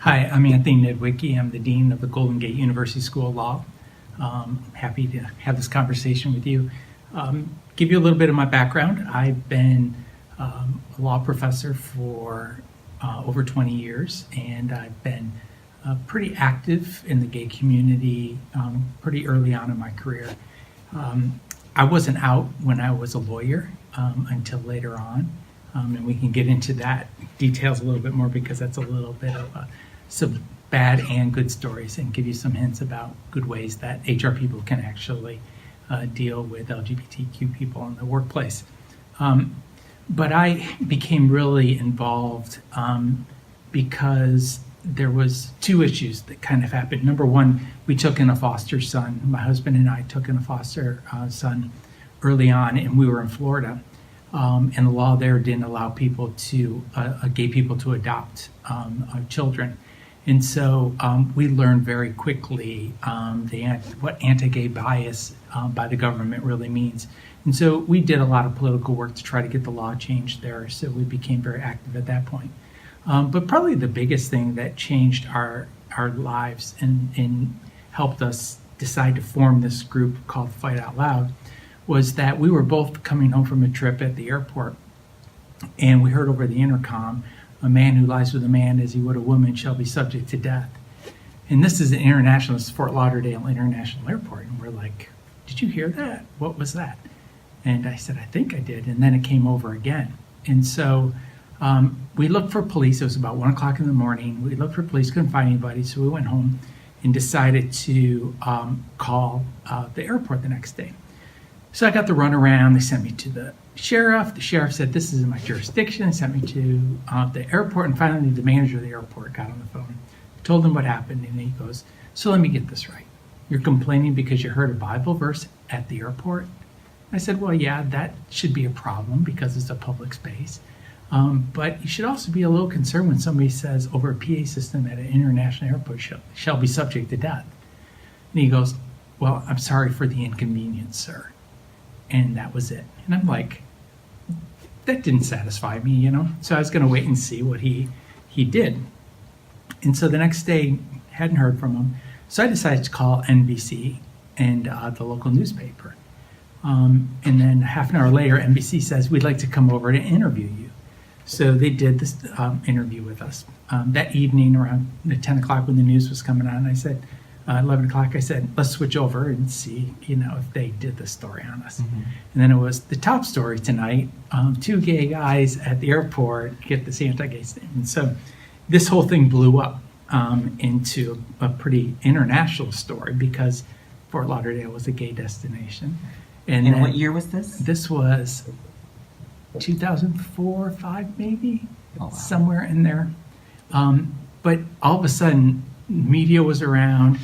Hi, I'm Anthony Niedwiecki. I'm the Dean of the Golden Gate University School of Law. Happy to have this conversation with you. Give you a little bit of my background. I've been a law professor for over 20 years, and I've been pretty active in the gay community pretty early on in my career. I wasn't out when I was a lawyer until later on, and we can get into that details a little bit more because that's a little bit of some bad and good stories and give you some hints about good ways that HR people can actually deal with LGBTQ people in the workplace. But I became really involved because there was two issues that kind of happened. Number one, we took in a foster son. My husband and I took in a foster son early on, and we were in Florida. And the law there didn't allow people to, gay people to adopt children. And so we learned very quickly what anti-gay bias by the government really means. And so we did a lot of political work to try to get the law changed there. So we became very active at that point. But probably the biggest thing that changed our lives and helped us decide to form this group called Fight Out Loud was that we were both coming home from a trip at the airport, and we heard over the intercom, "A man who lies with a man as he would a woman shall be subject to death." And this is it's Fort Lauderdale International Airport. And we're like, "Did you hear that? What was that?" And I said, "I think I did." And then it came over again. And so we looked for police. It was about 1 o'clock in the morning. We looked for police, couldn't find anybody. So we went home and decided to call the airport the next day. So I got the runaround. They sent me to the sheriff. The sheriff said, "This is in my jurisdiction." Sent me to the airport. And finally, the manager of the airport got on the phone, told him what happened. And he goes, "So let me get this right. You're complaining because you heard a Bible verse at the airport?" I said, "Well, yeah, that should be a problem because it's a public space. But you should also be a little concerned when somebody says over a PA system at an international airport shall be subject to death." And he goes, "Well, I'm sorry for the inconvenience, sir." And that was it. And I'm like, that didn't satisfy me, you know? So I was going to wait and see what he did. And so the next day, hadn't heard from him. So I decided to call NBC and the local newspaper. And then half an hour later, NBC says, "We'd like to come over to interview you." So they did this interview with us. That evening around 10 o'clock when the news was coming on, I said, 11 o'clock, I said, "Let's switch over and see, if they did the story on us." Mm-hmm. And then it was the top story tonight, 2 gay guys at the airport get this anti-gay statement. And so this whole thing blew up into a pretty international story because Fort Lauderdale was a gay destination. And what year was this? This was 2004 or 5 maybe, wow. Somewhere in there. But all of a sudden, media was around.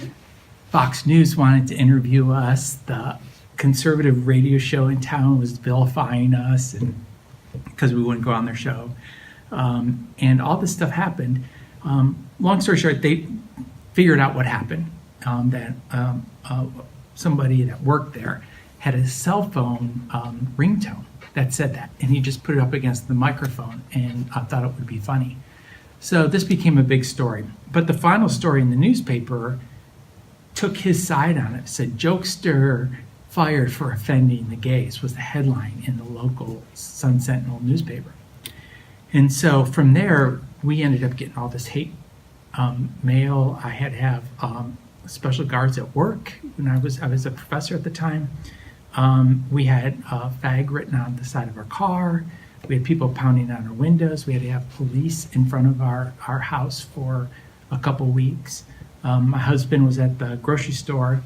Fox News wanted to interview us. The conservative radio show in town was vilifying us and because we wouldn't go on their show. And all this stuff happened. Long story short, they figured out what happened, that somebody that worked there had a cell phone ringtone that said that, and he just put it up against the microphone, and I thought it would be funny. So this became a big story. But the final story in the newspaper took his side on it. It said, "Jokester fired for offending the gays," was the headline in the local Sun Sentinel newspaper. And so from there, we ended up getting all this hate mail. I had to have special guards at work when I was a professor at the time. We had fag written on the side of our car. We had people pounding on our windows. We had to have police in front of our house for a couple weeks. My husband was at the grocery store,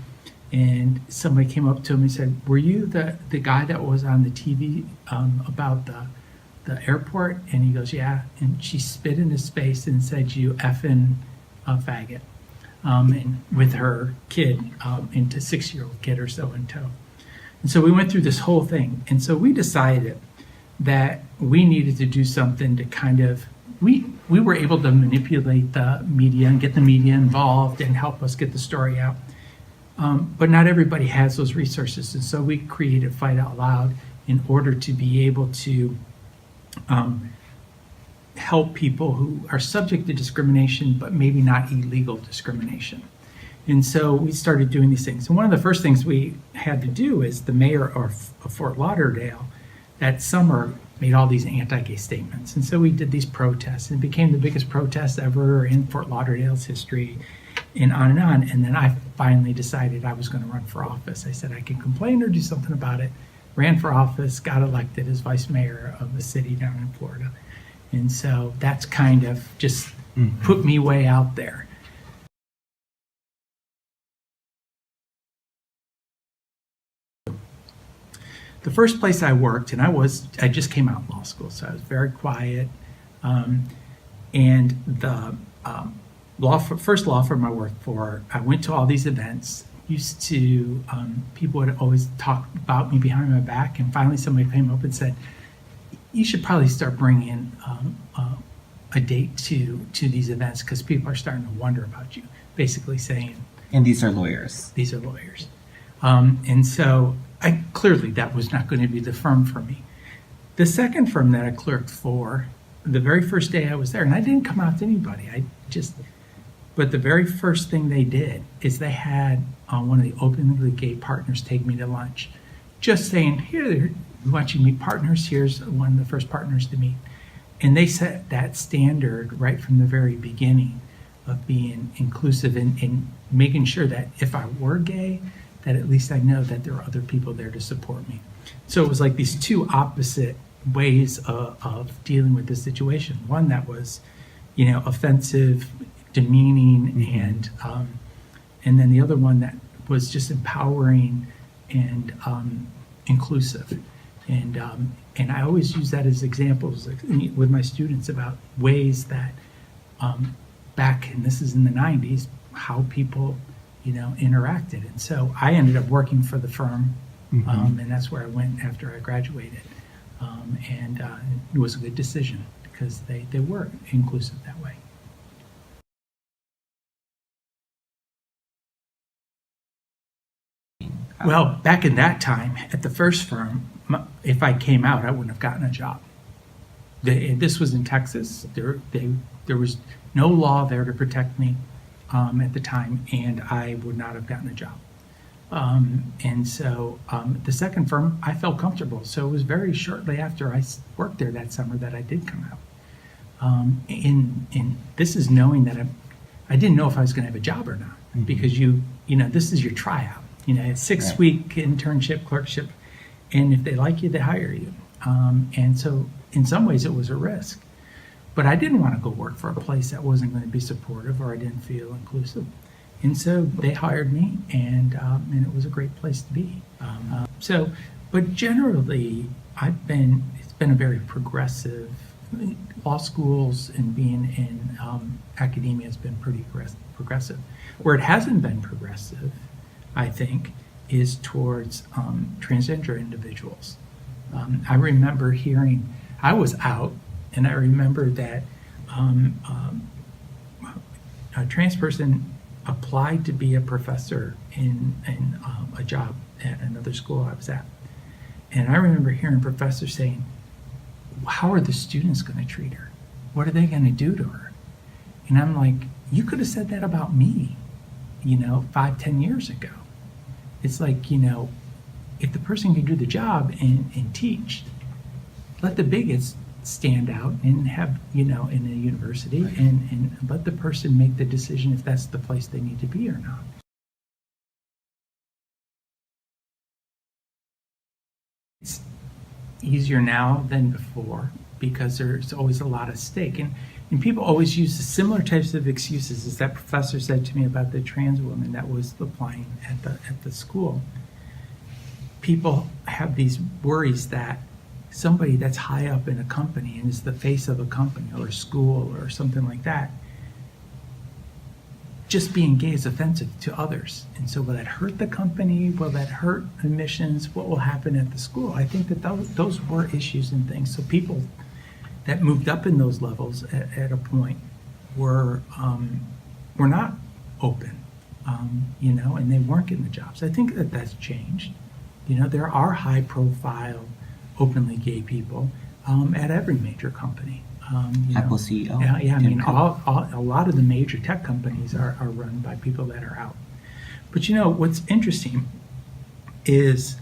and somebody came up to him and said, "Were you the guy that was on the TV about the airport?" And he goes, "Yeah." And she spit in his face and said, "You effing faggot," and with her kid, into 6-year-old kid or so in tow. And so we went through this whole thing. And so we decided that we needed to do something to kind of, we were able to manipulate the media and get the media involved and help us get the story out. But not everybody has those resources. And so we created Fight Out Loud in order to be able to help people who are subject to discrimination, but maybe not illegal discrimination. And so we started doing these things. And one of the first things we had to do is the mayor of Fort Lauderdale that summer made all these anti-gay statements. And so we did these protests, and it became the biggest protest ever in Fort Lauderdale's history, and on and on. And then I finally decided I was going to run for office. I said I can complain or do something about it. Ran for office, got elected as vice mayor of the city down in Florida. And so that's kind of just put me way out there. The first place I worked, and I just came out of law school, so I was very quiet. And the first law firm I worked for, I went to all these events. Used to, people would always talk about me behind my back, and finally somebody came up and said, "You should probably start bringing a date to these events because people are starting to wonder about you." Basically saying, and these are lawyers. These are lawyers. And so clearly that was not going to be the firm for me. The second firm that I clerked for, the very first day I was there, and I didn't come out to anybody. But the very first thing they did is they had one of the openly gay partners take me to lunch, just saying, "Here, we want you to meet partners. Here's one of the first partners to meet." And they set that standard right from the very beginning of being inclusive and making sure that if I were gay, that at least I know that there are other people there to support me. So it was like these two opposite ways of dealing with this situation. One that was, offensive, demeaning, and then the other one that was just empowering and inclusive. And I always use that as examples with my students about ways that back, and this is in the 90s, how people interacted. And so I ended up working for the firm, and that's where I went after I graduated. And it was a good decision because they were inclusive that way. Well, back in that time, at the first firm, if I came out, I wouldn't have gotten a job. This was in Texas. There was no law there to protect me at the time, and I would not have gotten a job. And so the second firm, I felt comfortable. So it was very shortly after I worked there that summer that I did come out. And this is knowing that I didn't know if I was going to have a job or not, because this is your tryout. A 6-week internship, clerkship, and if they like you, they hire you. And so in some ways it was a risk. But I didn't want to go work for a place that wasn't going to be supportive or I didn't feel inclusive. And so they hired me, and it was a great place to be. But generally, it's been a very progressive, law schools and being in academia has been pretty progressive. Where it hasn't been progressive, I think, is towards transgender individuals. I remember I was out, and I remember that a trans person applied to be a professor in a job at another school I was at. And I remember hearing professors saying, "How are the students going to treat her? What are they going to do to her?" And I'm like, you could have said that about me, 5-10 years ago. It's like, if the person can do the job and teach, let the bigots stand out and have, in a university, and let the person make the decision if that's the place they need to be or not. It's easier now than before because there's always a lot at stake. And people always use the similar types of excuses as that professor said to me about the trans woman that was applying at the school. People have these worries that somebody that's high up in a company and is the face of a company or a school or something like that, just being gay is offensive to others. And so will that hurt the company? Will that hurt admissions? What will happen at the school? I think that those were issues and things. So people that moved up in those levels at a point were not open, and they weren't getting the jobs. I think that that's changed. There are high profile, openly gay people at every major company. Apple CEO. Yeah. I mean, a lot of the major tech companies are run by people that are out. But what's interesting is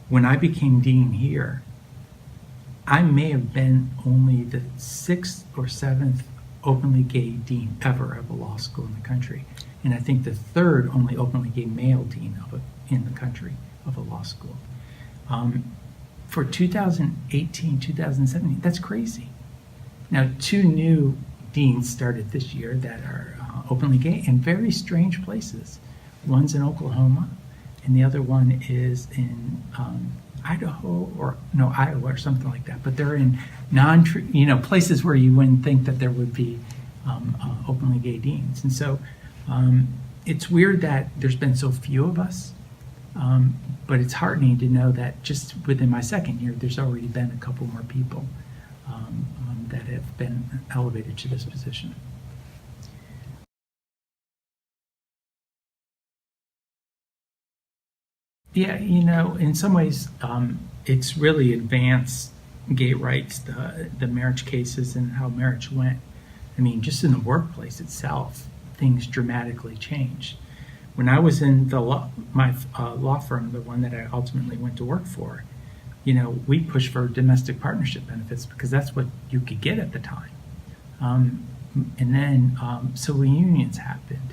when I became dean here, I may have been only the 6th or 7th openly gay dean ever of a law school in the country. And I think the 3rd only openly gay male dean in the country of a law school. For 2018, 2017, that's crazy. Now, 2 new deans started this year that are openly gay in very strange places. One's in Oklahoma, and the other one is in Iowa or something like that. But they're in places where you wouldn't think that there would be openly gay deans. And so it's weird that there's been so few of us, but it's heartening to know that just within my 2nd year, there's already been a couple more people that have been elevated to this position. Yeah, in some ways, it's really advanced gay rights, the marriage cases and how marriage went. I mean, just in the workplace itself, things dramatically changed. When I was in my law firm, the one that I ultimately went to work for, we pushed for domestic partnership benefits because that's what you could get at the time. And then civil unions happened.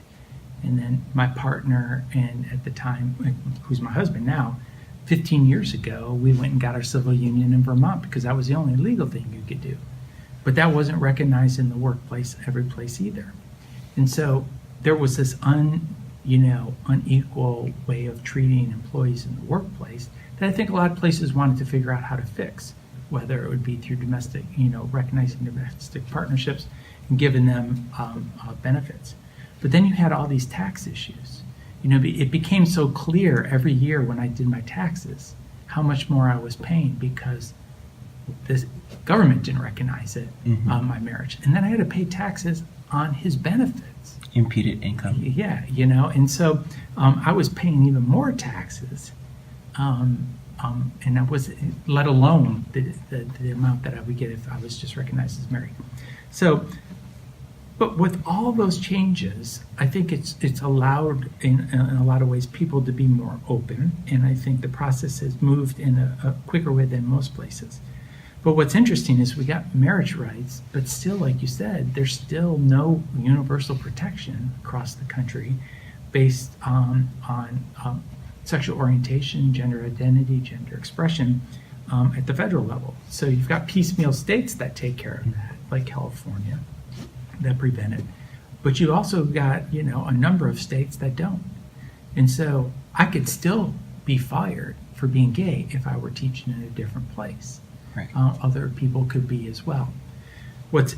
And then my partner, and at the time, who's my husband now, 15 years ago, we went and got our civil union in Vermont because that was the only legal thing you could do. But that wasn't recognized in the workplace, every place either. And so there was this unequal way of treating employees in the workplace that I think a lot of places wanted to figure out how to fix, whether it would be through domestic, recognizing domestic partnerships and giving them benefits. But then you had all these tax issues. It became so clear every year when I did my taxes how much more I was paying because the government didn't recognize it on my marriage. And then I had to pay taxes on his benefits. Imputed income. Yeah, and so I was paying even more taxes. And I was, let alone the amount that I would get if I was just recognized as married. So, but with all those changes, I think it's allowed in a lot of ways people to be more open, and I think the process has moved in a quicker way than most places. But what's interesting is we got marriage rights, but still, like you said, there's still no universal protection across the country based on sexual orientation, gender identity, gender expression at the federal level. So you've got piecemeal states that take care of that, like California, that prevent it. But you also got, a number of states that don't. And so I could still be fired for being gay if I were teaching in a different place. Right. Other people could be as well. What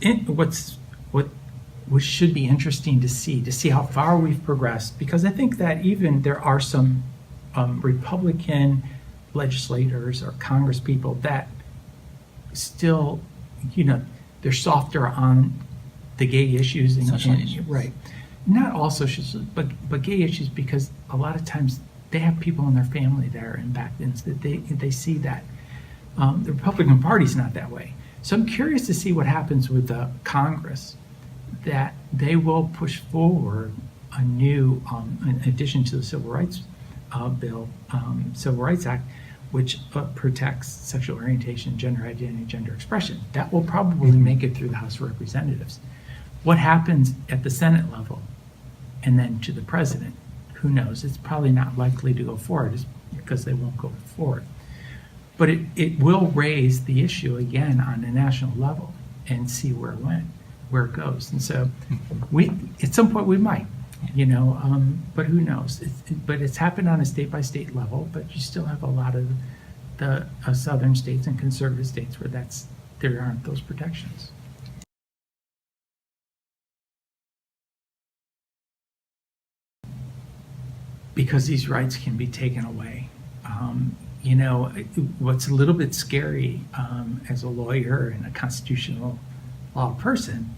should be interesting to see how far we've progressed, because I think that even there are some Republican legislators or Congress people that still, they're softer on the gay issues and social issues. Right. Not all social issues, but gay issues, because a lot of times they have people in their family that are impacted, and so they see that. The Republican Party's not that way. So I'm curious to see what happens with the Congress, that they will push forward a new, in addition to the Civil Rights Bill, Civil Rights Act, which protects sexual orientation, gender identity, gender expression. That will probably make it through the House of Representatives. What happens at the Senate level and then to the president, who knows? It's probably not likely to go forward because they won't go forward. But it will raise the issue again on a national level and see where it goes. And so at some point we might, but who knows? But it's happened on a state-by-state level, but you still have a lot of the southern states and conservative states where there aren't those protections. Because these rights can be taken away. What's a little bit scary as a lawyer and a constitutional law person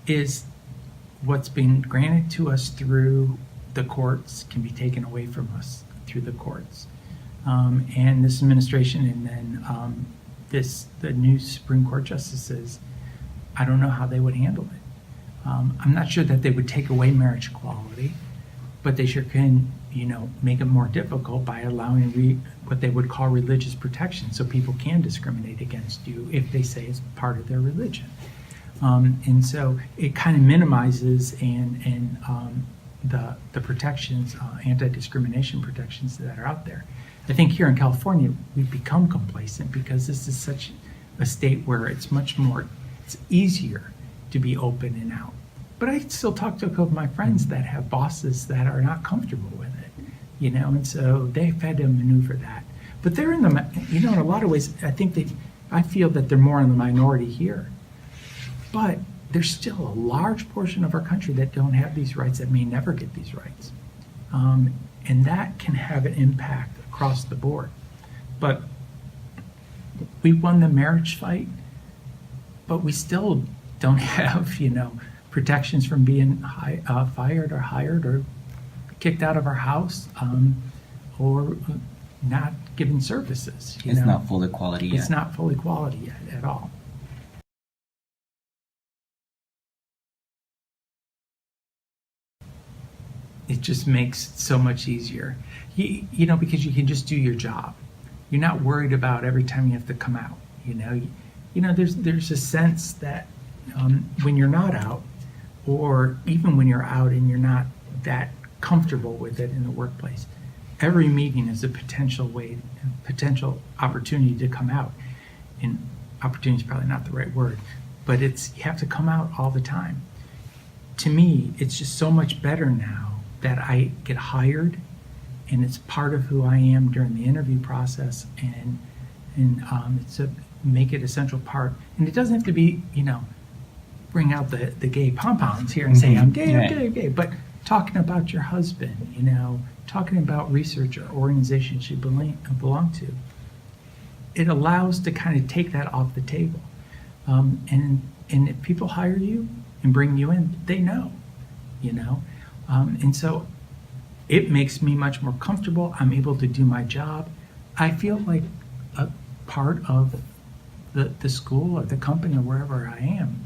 is what's been granted to us through the courts can be taken away from us through the courts. And this administration and then the new Supreme Court justices, I don't know how they would handle it. I'm not sure that they would take away marriage equality, but they sure can, make it more difficult by allowing what they would call religious protection, so people can discriminate against you if they say it's part of their religion. And so it kind of minimizes the protections, anti-discrimination protections that are out there. I think here in California, we've become complacent because this is such a state where it's easier to be open and out. But I still talk to a couple of my friends that have bosses that are not comfortable with it, and so they've had to maneuver that. But they're in in a lot of ways, I feel that they're more in the minority here. But there's still a large portion of our country that don't have these rights, that may never get these rights. And that can have an impact across the board. But we won the marriage fight, but we still don't have, protections from being fired or hired or kicked out of our house, or not given services. It's not full equality yet. It's not full equality yet at all. It just makes it so much easier, because you can just do your job. You're not worried about every time you have to come out. There's a sense that when you're not out, or even when you're out and you're not that comfortable with it in the workplace, every meeting is a potential opportunity to come out. And opportunity is probably not the right word, but you have to come out all the time. To me, it's just so much better now that I get hired, and it's part of who I am during the interview process, and it's make it a central part. And it doesn't have to be, bring out the gay pom-poms here and say, I'm gay, I'm gay, I'm gay. But talking about your husband, talking about research or organizations you belong to, it allows to kind of take that off the table. And if people hire you and bring you in, they know, and so it makes me much more comfortable. I'm able to do my job. I feel like a part of the school or the company or wherever I am,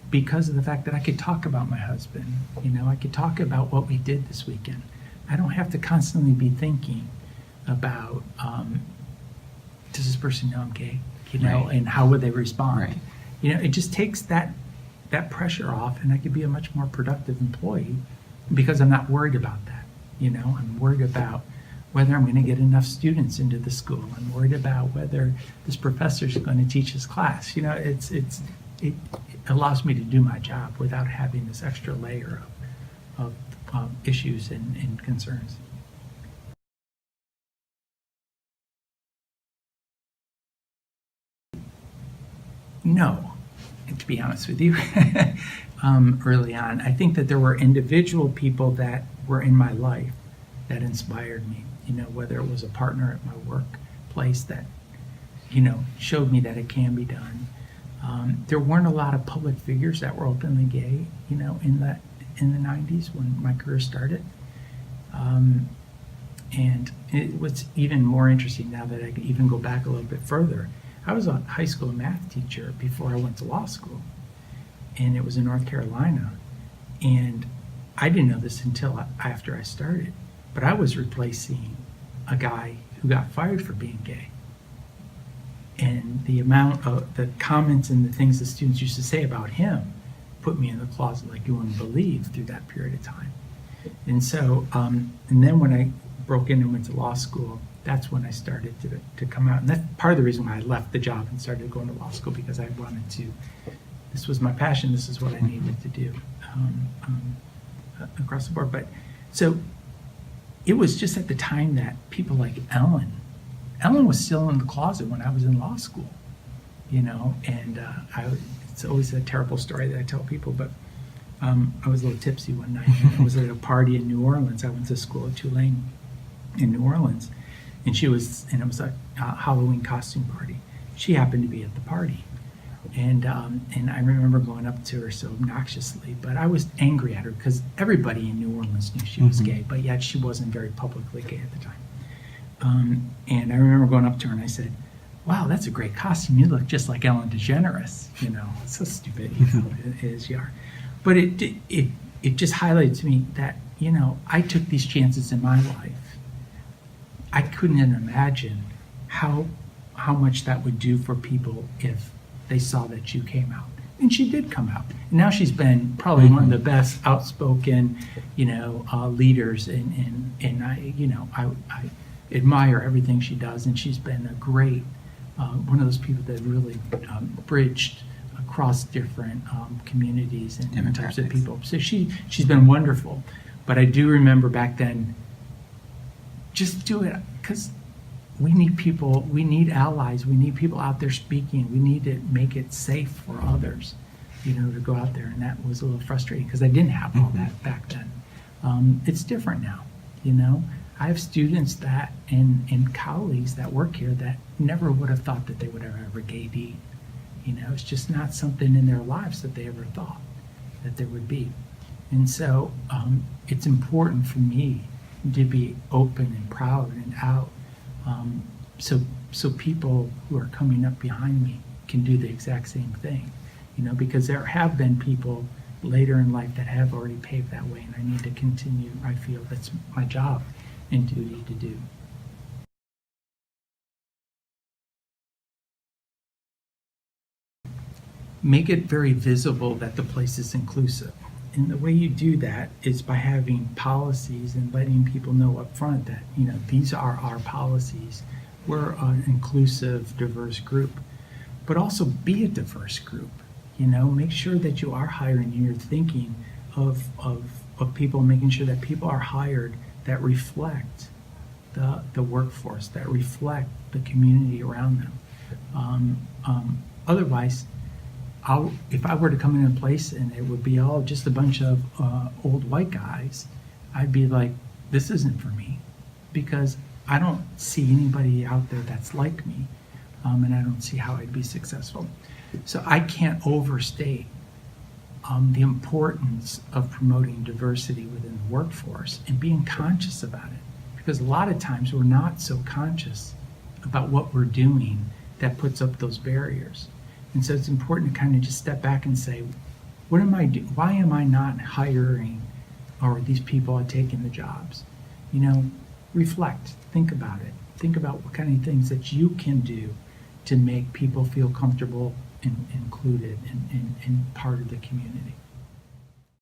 because of the fact that I could talk about my husband. I could talk about what we did this weekend. I don't have to constantly be thinking about, does this person know I'm gay? Right. And how would they respond? Right. It just takes that pressure off, and I could be a much more productive employee because I'm not worried about that. I'm worried about whether I'm going to get enough students into the school. I'm worried about whether this professor is going to teach his class. It allows me to do my job without having this extra layer of issues and concerns. No, to be honest with you, early on. I think that there were individual people that were in my life that inspired me, whether it was a partner at my workplace that, showed me that it can be done. There weren't a lot of public figures that were openly gay, in the 90s when my career started. And it was even more interesting now that I can even go back a little bit further. I was a high school math teacher before I went to law school, and it was in North Carolina. And I didn't know this until after I started, but I was replacing a guy who got fired for being gay. And the amount of the comments and the things the students used to say about him put me in the closet like you wouldn't believe through that period of time. And so, and then when I broke in and went to law school, that's when I started to come out. And that's part of the reason why I left the job and started going to law school, because I wanted to, this was my passion, this is what I needed to do across the board. But so it was just at the time that people like Ellen was still in the closet when I was in law school, and it's always a terrible story that I tell people, but I was a little tipsy one night. I was at a party in New Orleans. I went to school at Tulane in New Orleans, and it was a Halloween costume party. She happened to be at the party, and I remember going up to her so obnoxiously, but I was angry at her because everybody in New Orleans knew she was gay, but yet she wasn't very publicly gay at the time. And I remember going up to her and I said, wow, that's a great costume. You look just like Ellen DeGeneres. It's so stupid. It is, you are. But it just highlighted to me that, I took these chances in my life. I couldn't imagine how much that would do for people if they saw that you came out. And she did come out. And now she's been probably one of the best outspoken, leaders. And I admire everything she does. And she's been a great, one of those people that really bridged across different communities and types of people. So she's been wonderful. But I do remember back then, just do it, because we need people, we need allies, we need people out there speaking. We need to make it safe for others, to go out there. And that was a little frustrating because I didn't have all that back then. It's different now, I have students that and colleagues that work here that never would have thought that they would ever gay deed. It's just not something in their lives that they ever thought that there would be. And so it's important for me to be open and proud and out, so people who are coming up behind me can do the exact same thing, because there have been people later in life that have already paved that way, and I need to continue. I feel that's my job and duty to do. Make it very visible that the place is inclusive. And the way you do that is by having policies and letting people know up front that, these are our policies. We're an inclusive, diverse group. But also be a diverse group. Make sure that you are hiring and you're thinking of people, making sure that people are hired that reflect the workforce, that reflect the community around them. Otherwise, if I were to come in a place and it would be all just a bunch of old white guys, I'd be like, this isn't for me, because I don't see anybody out there that's like me, and I don't see how I'd be successful. So I can't overstate the importance of promoting diversity within the workforce and being conscious about it, because a lot of times we're not so conscious about what we're doing that puts up those barriers. And so it's important to kind of just step back and say, what am I doing? Why am I not hiring, or these people are taking the jobs? Reflect, think about it. Think about what kind of things that you can do to make people feel comfortable and included and part of the community.